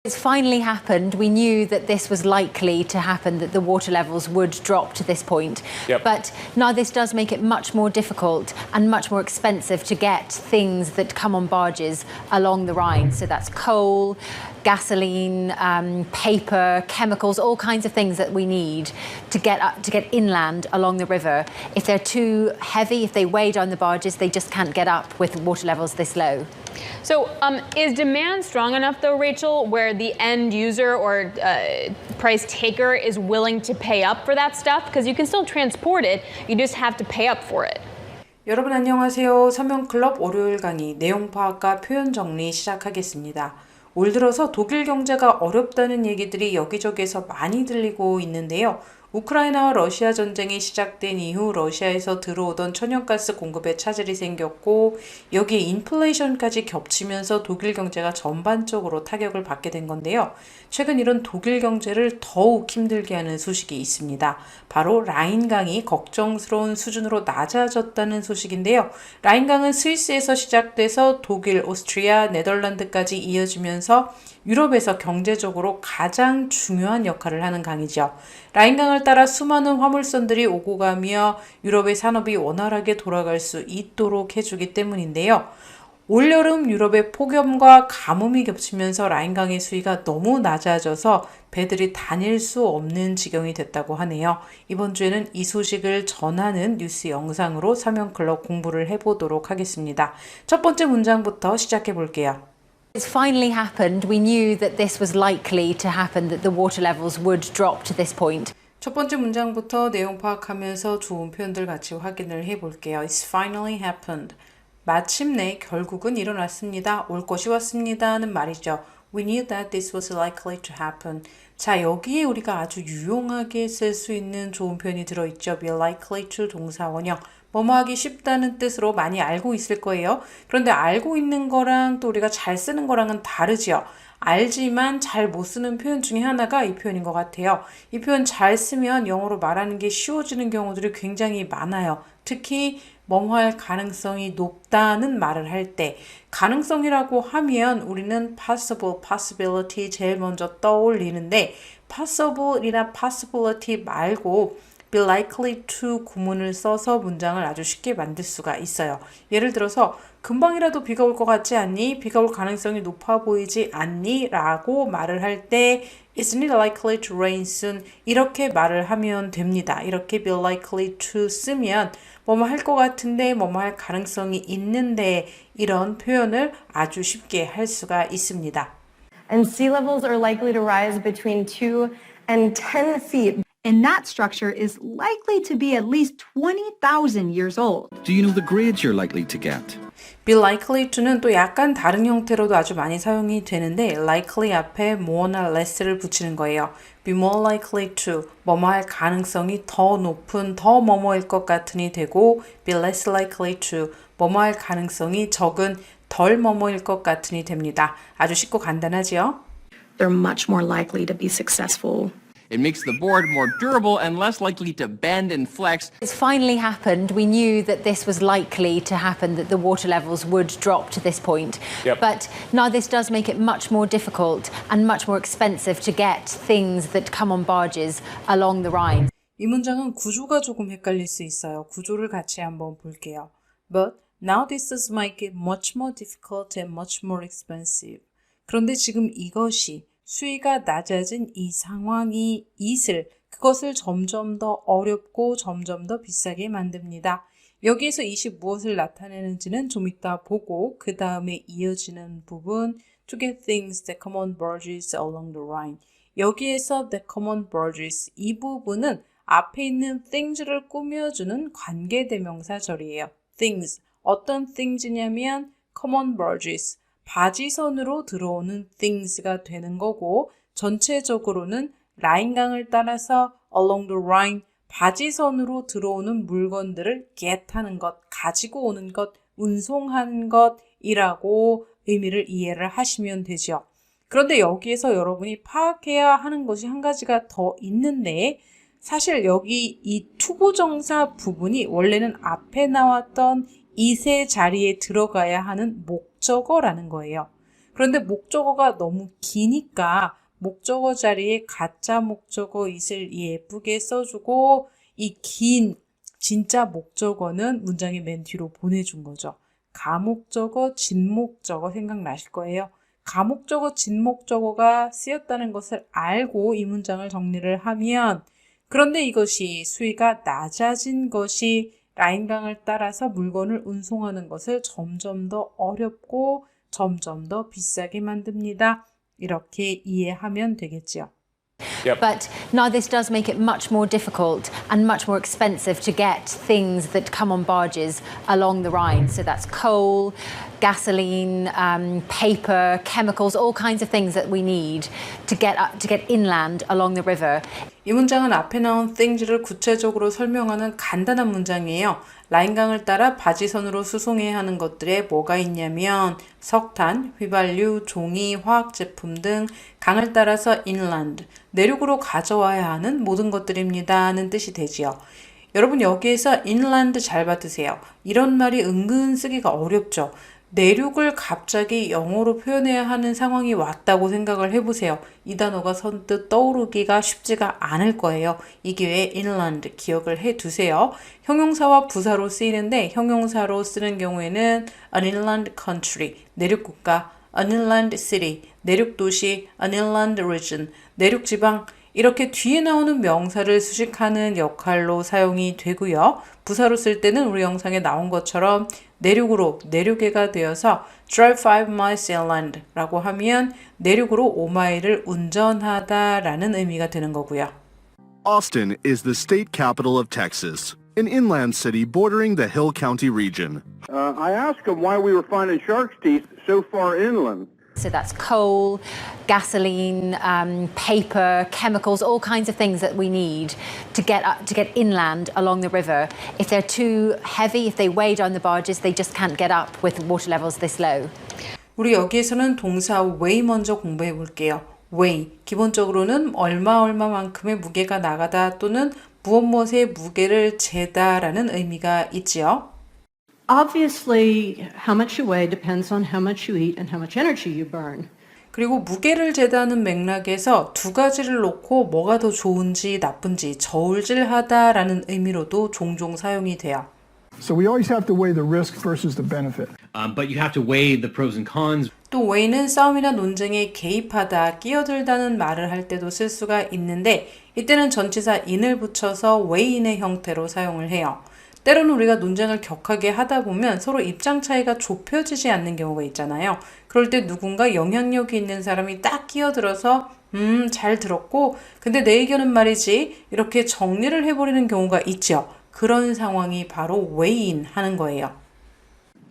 It's finally happened. We knew that this was likely to happen, that the water levels would drop to this point. Yep. But now this does make it much more difficult and much more expensive to get things that come on barges along the Rhine. So that's coal, gasoline, paper, chemicals, all kinds of things that we need to get inland along the river. If they're too heavy, if they weigh down the barges, they just can't get up with water levels this low. So is demand strong enough, though, Rachel, where the end user or price taker is willing to pay up for that stuff? Because you can still transport it, you just have to pay up for it. 여러분 안녕하세요. 서명클럽 월요일 강의 내용 파악과 표현 정리 시작하겠습니다. 올 들어서 독일 경제가 어렵다는 얘기들이 여기저기에서 많이 들리고 있는데요. 우크라이나와 러시아 전쟁이 시작된 이후 러시아에서 들어오던 천연가스 공급에 차질이 생겼고 여기에 인플레이션까지 겹치면서 독일 경제가 전반적으로 타격을 받게 된 건데요. 최근 이런 독일 경제를 더욱 힘들게 하는 소식이 있습니다. 바로 라인강이 걱정스러운 수준으로 낮아졌다는 소식인데요. 라인강은 스위스에서 시작돼서 독일, 오스트리아, 네덜란드까지 이어지면서 유럽에서 경제적으로 가장 중요한 역할을 하는 강이죠. 라인강을 따라 수많은 화물선들이 오고 가며 유럽의 산업이 원활하게 돌아갈 수 있도록 해주기 때문인데요. 올여름 유럽의 폭염과 가뭄이 겹치면서 라인강의 수위가 너무 낮아져서 배들이 다닐 수 없는 지경이 됐다고 하네요. 이번 주에는 이 소식을 전하는 뉴스 영상으로 서명클럽 공부를 해보도록 하겠습니다. 첫 번째 문장부터 시작해 볼게요. It's finally happened. We knew that this was likely to happen, that the water levels would drop to this point. 첫 번째 문장부터 내용 파악하면서 좋은 표현들 같이 확인을 해볼게요. It's finally happened. 마침내 결국은 일어났습니다. 올 것이 왔습니다는 말이죠. We knew that this was likely to happen. 자, 여기에 우리가 아주 유용하게 쓸 수 있는 좋은 표현이 들어있죠. be likely to 동사 원형. 뭐뭐 하기 쉽다는 뜻으로 많이 알고 있을 거예요. 그런데 알고 있는 거랑 또 우리가 잘 쓰는 거랑은 다르지요. 알지만 잘 못 쓰는 표현 중에 하나가 이 표현인 것 같아요. 이 표현 잘 쓰면 영어로 말하는 게 쉬워지는 경우들이 굉장히 많아요. 특히 뭐뭐 할 가능성이 높다는 말을 할 때 가능성이라고 하면 우리는 possible, possibility 제일 먼저 떠올리는데 possible이나 possibility 말고 be likely to 구문을 써서 문장을 아주 쉽게 만들 수가 있어요. 예를 들어서 금방이라도 비가 올 것 같지 않니? 비가 올 가능성이 높아 보이지 않니? 라고 말을 할 때 Isn't it likely to rain soon? 이렇게 말을 하면 됩니다. 이렇게 be likely to 쓰면 뭐뭐 할 것 같은데 뭐뭐 할 가능성이 있는데 이런 표현을 아주 쉽게 할 수가 있습니다. And sea levels are likely to rise between 2 and 10 feet. And that structure is likely to be at least 20,000 years old. Do you know the grades you're likely to get? be likely to는 또 약간 다른 형태로도 아주 많이 사용이 되는데 likely 앞에 more나 less를 붙이는 거예요. be more likely to 뭐뭐 할 가능성이 더 높은 더 뭐뭐일 것 같으니 되고 be less likely to 뭐뭐 할 가능성이 적은 덜 뭐뭐일 것 같으니 됩니다. 아주 쉽고 간단하지요? They're much more likely to be successful. It makes the board more durable and less likely to bend and flex. It's finally happened. We knew that this was likely to happen, that the water levels would drop to this point. Yep. But now this does make it much more difficult and much more expensive to get things that come on barges along the Rhine. 이 문장은 구조가 조금 헷갈릴 수 있어요. 구조를 같이 한번 볼게요. But now this does make it much more difficult and much more expensive. 그런데 지금 이것이 수위가 낮아진 이 상황이 그것을 점점 더 어렵고 점점 더 비싸게 만듭니다. 여기에서 이것이 무엇을 나타내는지는 좀 이따 보고 그 다음에 이어지는 부분 to get things that come on barges along the Rhine. 여기에서 the common barges 이 부분은 앞에 있는 things를 꾸며주는 관계대명사절이에요. things 어떤 things냐면 common barges 바지선으로 들어오는 things가 되는 거고 전체적으로는 라인강을 따라서 along the Rhine 바지선으로 들어오는 물건들을 get하는 것, 가지고 오는 것, 운송하는 것이라고 의미를 이해를 하시면 되죠. 그런데 여기에서 여러분이 파악해야 하는 것이 한 가지가 더 있는데 사실 여기 이 투부정사 부분이 원래는 앞에 나왔던 이세 자리에 들어가야 하는 목적어라는 거예요. 그런데 목적어가 너무 기니까 목적어 자리에 가짜 목적어 it을 예쁘게 써주고 이 긴 진짜 목적어는 문장의 맨 뒤로 보내준 거죠. 가목적어, 진목적어 생각나실 거예요. 가목적어, 진목적어가 쓰였다는 것을 알고 이 문장을 정리를 하면 그런데 이것이 수위가 낮아진 것이 라인강을 따라서 물건을 운송하는 것을 점점 더 어렵고 점점 더 비싸게 만듭니다. 이렇게 이해하면 되겠죠. But now this does make it much more difficult and much more expensive to get things that come on barges along the Rhine. So that's coal, gasoline, paper, chemicals, all kinds of things that we need to get inland along the river. 이 문장은 앞에 나온 things를 구체적으로 설명하는 간단한 문장이에요. 라인강을 따라 바지선으로 수송해야 하는 것들에 뭐가 있냐면 석탄, 휘발유, 종이, 화학제품 등 강을 따라서 inland, 내륙으로 가져와야 하는 모든 것들입니다는 뜻이 되지요. 여러분 여기에서 inland 잘 받으세요. 이런 말이 은근 쓰기가 어렵죠. 내륙을 갑자기 영어로 표현해야 하는 상황이 왔다고 생각을 해보세요. 이 단어가 선뜻 떠오르기가 쉽지가 않을 거예요. 이 기회에 inland 기억을 해두세요. 형용사와 부사로 쓰이는데 형용사로 쓰는 경우에는 an inland country, 내륙국가, an inland city, 내륙도시, an inland region, 내륙지방 이렇게 뒤에 나오는 명사를 수식하는 역할로 사용이 되고요. 부사로 쓸 때는 우리 영상에 나온 것처럼 내륙으로 내륙해가 되어서 drive 5 miles inland 라고 하면 내륙으로 5마일을 운전하다라는 의미가 되는 거고요. Austin is the state capital of Texas, an inland city bordering the Hill County region. I asked him why we were finding shark's teeth so far inland. So that's coal, gasoline, paper, chemicals, all kinds of things that we need to get inland along the river. If they're too heavy, if they weigh down the barges, they just can't get up with water levels this low. 우리 여기에서는 동사 weigh 먼저 공부해 볼게요. weigh, 기본적으로는 얼마만큼의 무게가 나가다 또는 무엇의 무게를 재다라는 의미가 있지요. Obviously, how much you weigh depends on how much you eat and how much energy you burn. 그리고 무게를 재다는 맥락에서 두 가지를 놓고 뭐가 더 좋은지 나쁜지 저울질하다라는 의미로도 종종 사용이 돼요. So we always have to weigh the risk versus the benefit. But you have to weigh the pros and cons. 또 weigh는 싸움이나 논쟁에 개입하다, 끼어들다는 말을 할 때도 쓸 수가 있는데 이때는 전치사 in을 붙여서 weigh in의 형태로 사용을 해요. 때로는 우리가 논쟁을 격하게 하다 보면 서로 입장 차이가 좁혀지지 않는 경우가 있잖아요. 그럴 때 누군가 영향력이 있는 사람이 딱 끼어들어서 잘 들었고 근데 내 의견은 말이지 이렇게 정리를 해버리는 경우가 있죠. 그런 상황이 바로 weigh in 하는 거예요.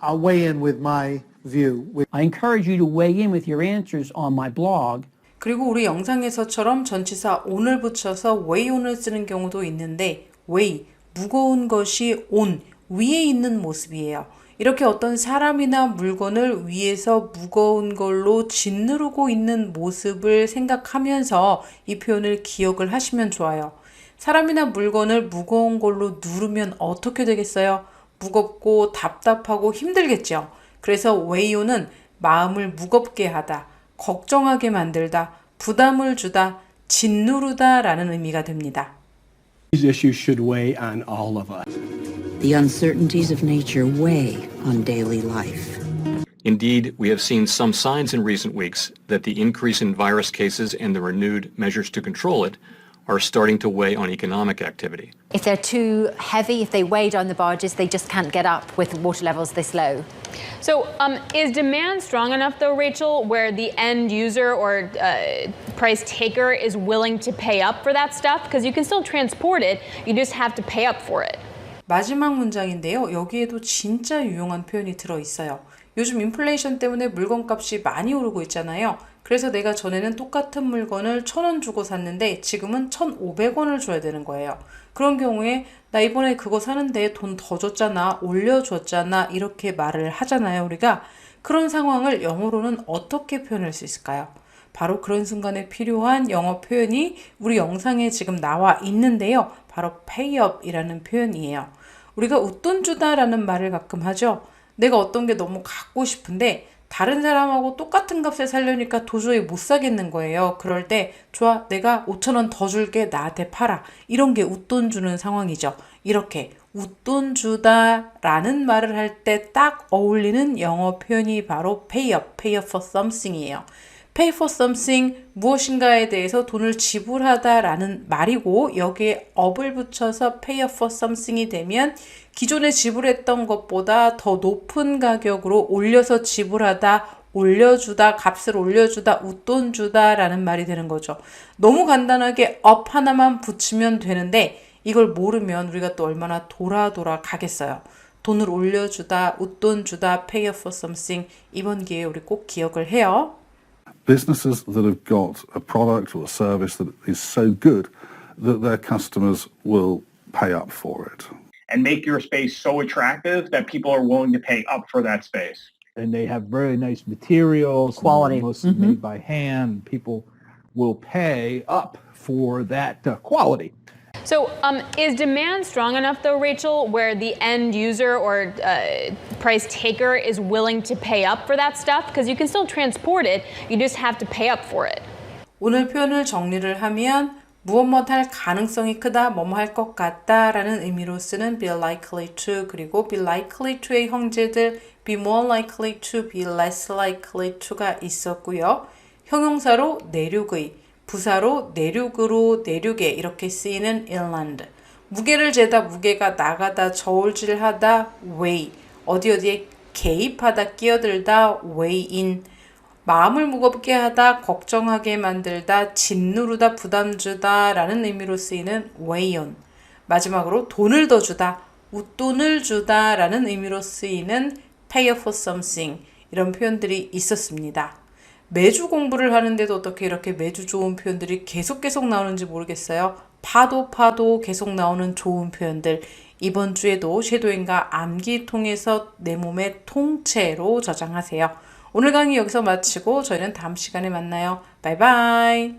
I'll weigh in with my view. I encourage you to weigh in with your answers on my blog. 그리고 우리 영상에서처럼 전치사 on을 붙여서 weigh on을 쓰는 경우도 있는데 weigh 무거운 것이 on, 위에 있는 모습이에요. 이렇게 어떤 사람이나 물건을 위에서 무거운 걸로 짓누르고 있는 모습을 생각하면서 이 표현을 기억을 하시면 좋아요. 사람이나 물건을 무거운 걸로 누르면 어떻게 되겠어요? 무겁고 답답하고 힘들겠죠. 그래서 weigh on은 마음을 무겁게 하다, 걱정하게 만들다, 부담을 주다, 짓누르다 라는 의미가 됩니다. These issues should weigh on all of us. The uncertainties of nature weigh on daily life. Indeed, we have seen some signs in recent weeks that the increase in virus cases and the renewed measures to control it are starting to weigh on economic activity. If they're too heavy, if they weigh down the barges, they just can't get up with water levels this low. So is demand strong enough, though, Rachel, where the end user or price taker is willing to pay up for that stuff? Because you can still transport it, you just have to pay up for it. 마지막 문장인데요. 여기에도 진짜 유용한 표현이 들어있어요. 요즘 인플레이션 때문에 물건값이 많이 오르고 있잖아요. 그래서 내가 전에는 똑같은 물건을 1,000원 주고 샀는데 지금은 1,500원을 줘야 되는 거예요. 그런 경우에 나 이번에 그거 사는데 돈 더 줬잖아, 올려줬잖아 이렇게 말을 하잖아요. 우리가 그런 상황을 영어로는 어떻게 표현할 수 있을까요? 바로 그런 순간에 필요한 영어 표현이 우리 영상에 지금 나와 있는데요. 바로 pay up 이라는 표현이에요. 우리가 웃돈 주다 라는 말을 가끔 하죠. 내가 어떤 게 너무 갖고 싶은데 다른 사람하고 똑같은 값에 살려니까 도저히 못 사겠는 거예요. 그럴 때 좋아, 내가 5,000원 더 줄게, 나한테 팔아. 이런 게 웃돈 주는 상황이죠. 이렇게 웃돈 주다 라는 말을 할 때 딱 어울리는 영어 표현이 바로 pay up for something이에요. pay for something, 무엇인가에 대해서 돈을 지불하다 라는 말이고 여기에 up을 붙여서 pay up for something이 되면 기존에 지불했던 것보다 더 높은 가격으로 올려서 지불하다, 올려주다, 값을 올려주다, 웃돈 주다 라는 말이 되는 거죠. 너무 간단하게 up 하나만 붙이면 되는데 이걸 모르면 우리가 또 얼마나 돌아 가겠어요. 돈을 올려주다, 웃돈 주다, pay up for something. 이번 기회에 우리 꼭 기억을 해요. Businesses that have got a product or a service that is so good that their customers will pay up for it. And make your space so attractive that people are willing to pay up for that space. And they have very nice materials. Quality. Mostly made by hand. People will pay up for that quality. So is demand strong enough, though, Rachel, where the end user or price taker is willing to pay up for that stuff? Because you can still transport it, you just have to pay up for it. 오늘 표현을 정리를 하면 무엇 할 가능성이 크다, 뭐뭐 할 것 같다 라는 의미로 쓰는 be likely to, 그리고 be likely to의 형제들 be more likely to, be less likely to가 있었고요. 형용사로 내륙의, 부사로 내륙으로, 내륙에 이렇게 쓰이는 inland. 무게를 재다, 무게가 나가다, 저울질하다, weigh. 어디에 개입하다, 끼어들다, weigh in. 마음을 무겁게 하다, 걱정하게 만들다, 짓누르다, 부담 주다 라는 의미로 쓰이는 weigh on. 마지막으로 돈을 더 주다, 웃돈을 주다 라는 의미로 쓰이는 pay for something. 이런 표현들이 있었습니다. 매주 공부를 하는데도 어떻게 이렇게 매주 좋은 표현들이 계속 나오는지 모르겠어요. 파도 계속 나오는 좋은 표현들. 이번 주에도 섀도잉과 암기 통해서 내 몸의 통째로 저장하세요. 오늘 강의 여기서 마치고 저희는 다음 시간에 만나요. 바이바이.